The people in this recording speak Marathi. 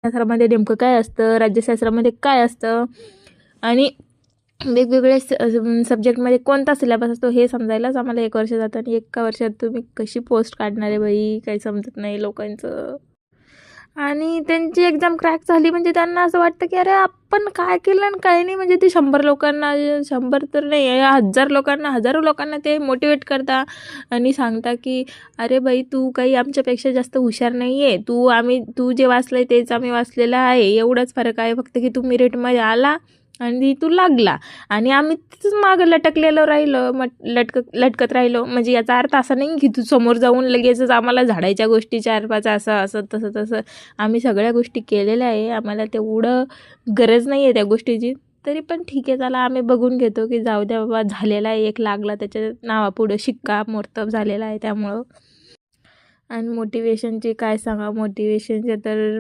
शास्त्रामध्ये नेमकं काय असतं, राज्यशास्त्रामध्ये काय असतं आणि वेगवेगळे सब्जेक्टमध्ये कोणता सिलेबस असतो हे समजायलाच आम्हाला 1 वर्ष जातं. आणि 1 वर्षात तुम्ही कशी पोस्ट काढणार आहे बाई, काही समजत नाही लोकांचं. आणि त्यांची एक्झाम क्रॅक झाली म्हणजे त्यांना असं वाटतं की अरे आपण काय केलं आणि काय नाही. म्हणजे ते 100 लोकांना, 100 तर नाही, 1000 लोकांना, हजारो लोकांना ते मोटिवेट करता आणि सांगता की अरे बाई तू काही आमच्यापेक्षा जास्त हुशार नाही आहे, तू जे वाचलं आहे तेच आम्ही वाचलेलं आहे, एवढाच फरक आहे फक्त की तू मेरिटमध्ये आला आणि तू लागला आणि आम्ही तिथंच मागं लटकलेलो राहिलो, लटकत राहिलो. म्हणजे याचा अर्थ असा नाही की तू समोर जाऊन लगेचच आम्हाला झाडायच्या गोष्टी 4-5 असं तसं आम्ही सगळ्या गोष्टी केलेल्या आहे. आम्हाला तेवढं गरज नाही आहे त्या गोष्टीची. तरी पण ठीक आहे, चला आम्ही बघून घेतो की जाऊ द्या बाबा, झालेला आहे, 1 लागला, त्याच्या नावापुढं शिक्का मोर्तब झालेला आहे त्यामुळं. आणि मोटिवेशनची काय सांगा, मोटिवेशनचे तर